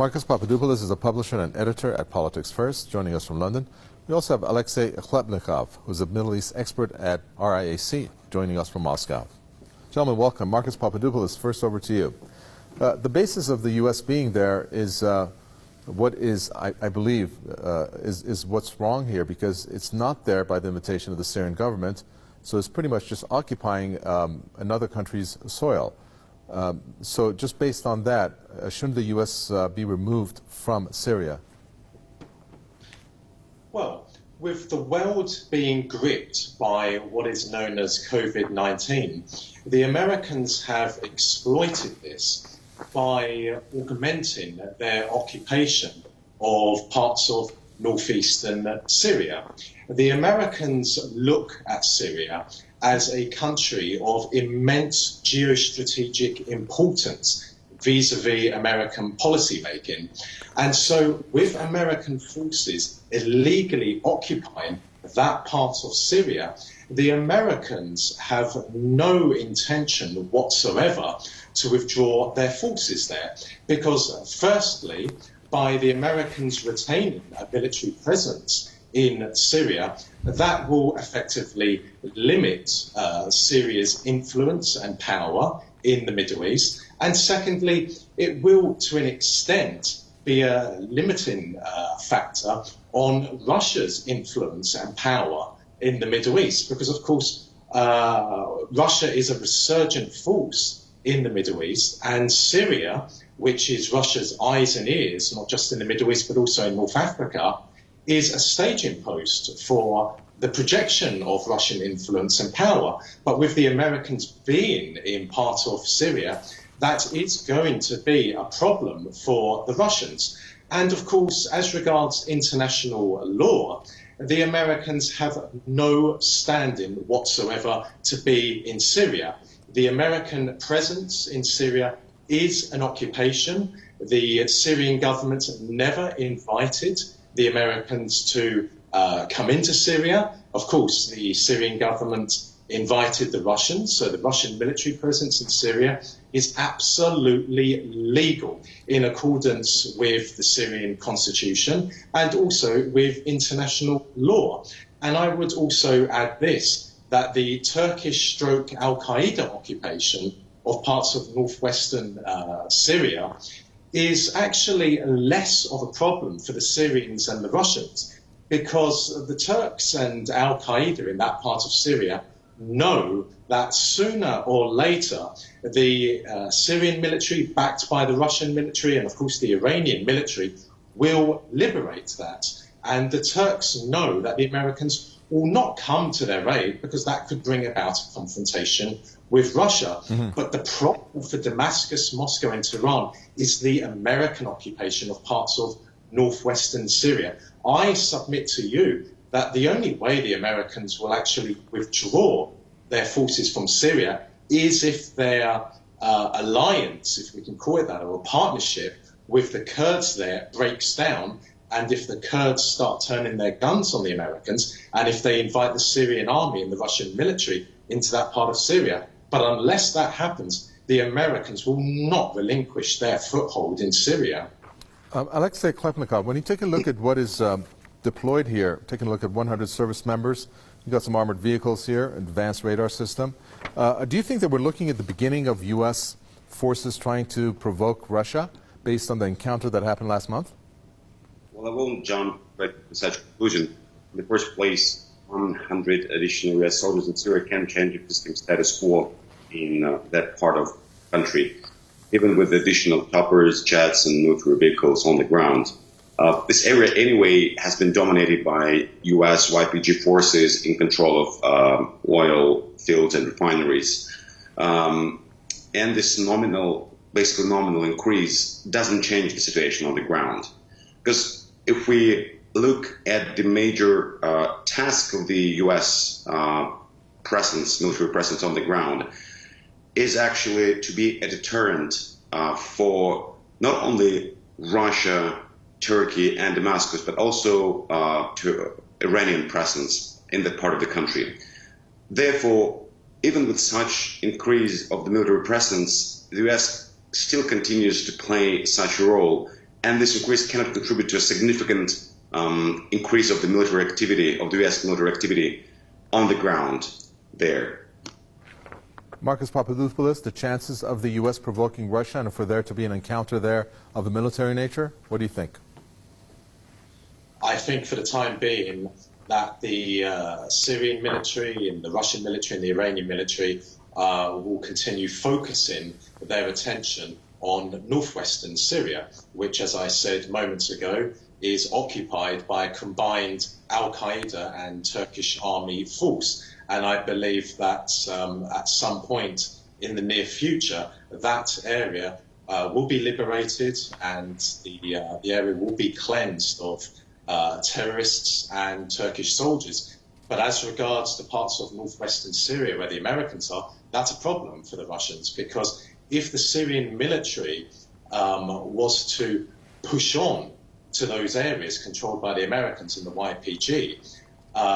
Marcus Papadopoulos is a publisher and editor at Politics First, joining us from London. We also have Alexei Khlebnikov, who's a Middle East expert at RIAC, joining us from Moscow. Gentlemen, welcome. Marcus Papadopoulos, first over to you. The basis of the U.S. being there is what is, I believe, is what's wrong here, because it's not there by the invitation of the Syrian government, so it's pretty much just occupying another country's soil. So just based on that, shouldn't the U.S. be removed from Syria? Well, with the world being gripped by what is known as COVID-19, the Americans have exploited this by augmenting their occupation of parts of northeastern Syria. The Americans look at Syria as a country of immense geostrategic importance vis-a-vis American policymaking. And so with American forces illegally occupying that part of Syria, the Americans have no intention whatsoever to withdraw their forces there. Because firstly, by the Americans retaining a military presence in Syria, that will effectively limit Syria's influence and power in the Middle East. And secondly, it will, to an extent, be a limiting factor on Russia's influence and power in the Middle East, because, of course, Russia is a resurgent force in the Middle East, and Syria, which is Russia's eyes and ears, not just in the Middle East, but also in North Africa, is a staging post for the projection of Russian influence and power. But with the Americans being in part of Syria, that is going to be a problem for the Russians. And of course, as regards international law, the Americans have no standing whatsoever to be in Syria. The American presence in Syria is an occupation. The Syrian government never invited the Americans to come into Syria. Of course, the Syrian government invited the Russians, so the Russian military presence in Syria is absolutely legal in accordance with the Syrian constitution and also with international law. And I would also add this, that the Turkish Al-Qaeda occupation of parts of northwestern Syria is actually less of a problem for the Syrians and the Russians, because the Turks and Al-Qaeda in that part of Syria know that sooner or later the Syrian military, backed by the Russian military and of course the Iranian military, will liberate that. And the Turks know that the Americans will not come to their aid because that could bring about a confrontation with Russia. But the problem for Damascus, Moscow and Tehran is the American occupation of parts of northwestern Syria. I submit to you that the only way the Americans will actually withdraw their forces from Syria is if their alliance, if we can call it that, or a partnership with the Kurds there breaks down, and if the Kurds start turning their guns on the Americans, and if they invite the Syrian army and the Russian military into that part of Syria. But unless that happens, the Americans will not relinquish their foothold in Syria. Alexei Khlebnikov, when you take a look at what is deployed here, taking a look at 100 service members, you've got some armored vehicles here, advanced radar system. Do you think that we're looking at the beginning of U.S. forces trying to provoke Russia based on the encounter that happened last month? Well, I won't jump right to such a conclusion. In the first place, 100 additional U.S. soldiers in Syria can change existing status quo in that part of the country, even with additional choppers, jets, and military vehicles on the ground. This area, anyway, has been dominated by U.S. YPG forces in control of oil fields and refineries. And this basically nominal increase doesn't change the situation on the ground. Because if we look at the major task of the U.S. military presence on the ground, is actually to be a deterrent for not only Russia, Turkey, and Damascus, but also to Iranian presence in that part of the country. Therefore, even with such increase of the military presence, the U.S. still continues to play such a role and this increase cannot contribute to a significant increase of the military activity, of the U.S. military activity on the ground there. Marcus Papadopoulos, the chances of the U.S. provoking Russia and for there to be an encounter there of a military nature, what do you think? I think for the time being that the Syrian military and the Russian military and the Iranian military will continue focusing their attention on northwestern Syria, which, as I said moments ago, is occupied by a combined Al-Qaeda and Turkish army force. And I believe that at some point in the near future, that area will be liberated and the area will be cleansed of terrorists and Turkish soldiers. But as regards the parts of northwestern Syria where the Americans are, that's a problem for the Russians, because if the Syrian military was to push on to those areas controlled by the Americans and the YPG,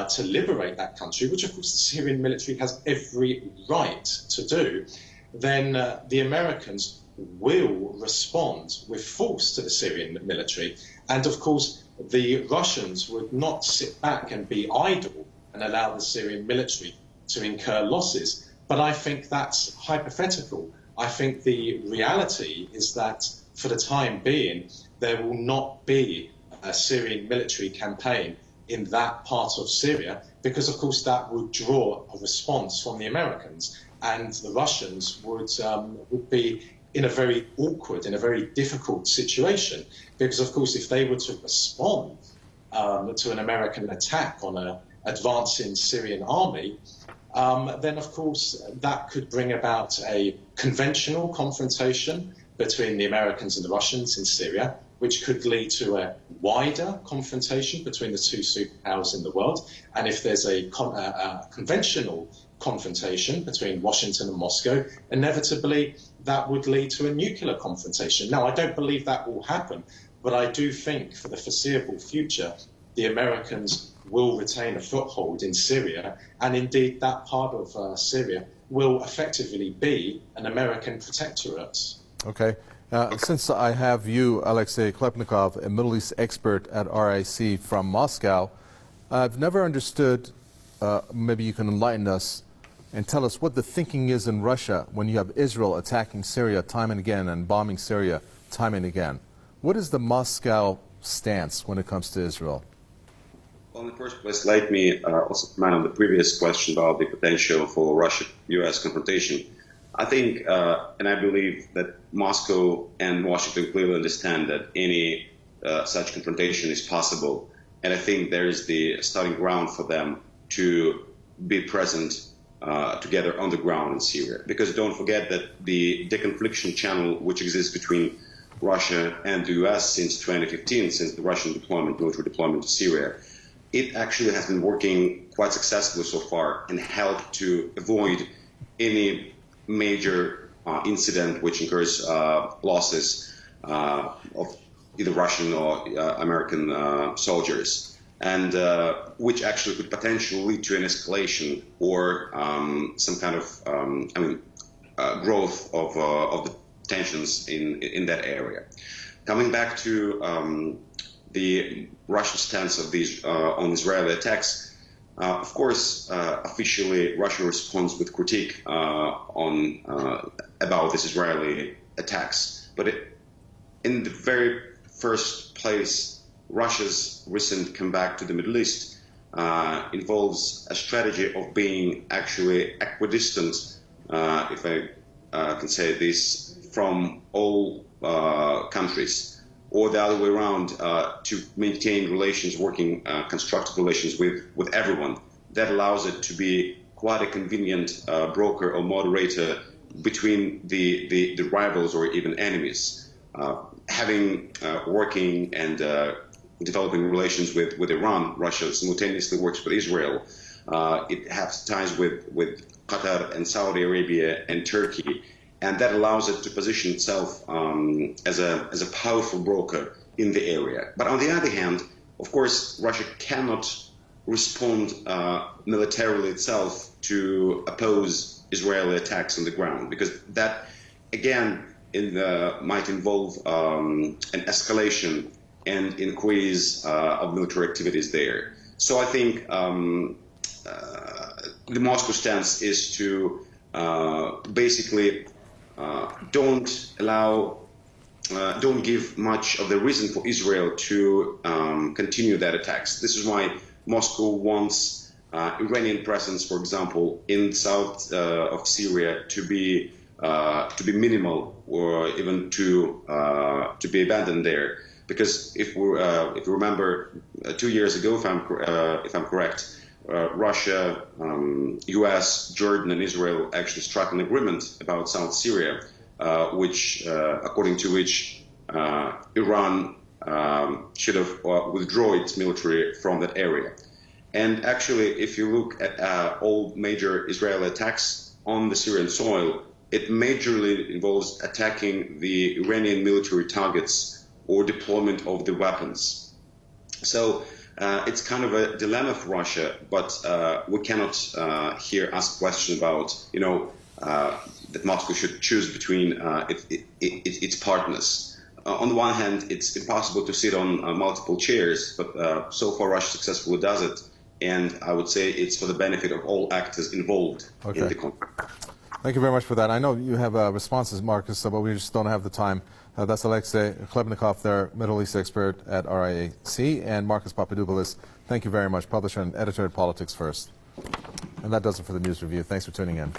to liberate that country, which of course the Syrian military has every right to do, then the Americans will respond with force to the Syrian military. And of course, the Russians would not sit back and be idle and allow the Syrian military to incur losses. But I think that's hypothetical. I think the reality is that for the time being, there will not be a Syrian military campaign in that part of Syria, because of course that would draw a response from the Americans, and the Russians would be in a very awkward, in a very difficult situation, because of course if they were to respond to an American attack on an advancing Syrian army, then of course that could bring about a conventional confrontation between the Americans and the Russians in Syria, which could lead to a wider confrontation between the two superpowers in the world. And if there's a conventional confrontation between Washington and Moscow, inevitably that would lead to a nuclear confrontation. Now, I don't believe that will happen, but I do think for the foreseeable future, the Americans will retain a foothold in Syria, and indeed that part of Syria will effectively be an American protectorate. Okay. Since I have you, Alexei Khlebnikov, a Middle East expert at RIC from Moscow, I've never understood, maybe you can enlighten us and tell us what the thinking is in Russia when you have Israel attacking Syria time and again and bombing Syria time and again. What is the Moscow stance when it comes to Israel? Well, in the first place, let me also comment on the previous question about the potential for Russia-U.S. confrontation. I think, and I believe that Moscow and Washington clearly understand that any such confrontation is possible. And I think there is the starting ground for them to be present together on the ground in Syria. Because don't forget that the deconfliction channel which exists between Russia and the U.S. since 2015, since the Russian military deployment to Syria, it actually has been working quite successfully so far and helped to avoid any major incident which incurs losses of either Russian or American soldiers, and which actually could potentially lead to an escalation or some kind of growth of the tensions in that area. Coming back to the Russian stance of these on Israeli attacks. Of course, officially, Russia responds with critique about these Israeli attacks. But in the very first place, Russia's recent comeback to the Middle East involves a strategy of being actually equidistant, if I can say this, from all countries, or the other way around, to maintain relations, working constructive relations with everyone. That allows it to be quite a convenient broker or moderator between the rivals or even enemies. Working and developing relations with Iran, Russia simultaneously works with Israel. It has ties with Qatar and Saudi Arabia and Turkey. And that allows it to position itself as a powerful broker in the area. But on the other hand, of course, Russia cannot respond militarily itself to oppose Israeli attacks on the ground, because that, again, might involve an escalation and increase of military activities there. So I think the Moscow stance is to basically don't give much of the reason for Israel to continue that attacks. This is why Moscow wants Iranian presence, for example, in south of Syria to be minimal, or even to be abandoned there. Because if you remember, 2 years ago, if I'm correct, Russia, U.S., Jordan, and Israel actually struck an agreement about South Syria, according to which Iran should have withdrawn its military from that area. And actually, if you look at all major Israeli attacks on the Syrian soil, it majorly involves attacking the Iranian military targets or deployment of the weapons. So it's kind of a dilemma for Russia, but we cannot here ask questions about, that Moscow should choose between its partners. On the one hand, it's impossible to sit on multiple chairs, but so far Russia successfully does it. And I would say it's for the benefit of all actors involved in the conflict. Thank you very much for that. I know you have responses, Marcus, but we just don't have the time. That's Alexei Khlebnikov, their Middle East expert at RIAC, and Marcus Papadopoulos, thank you very much, publisher and editor at Politics First. And that does it for the news review. Thanks for tuning in.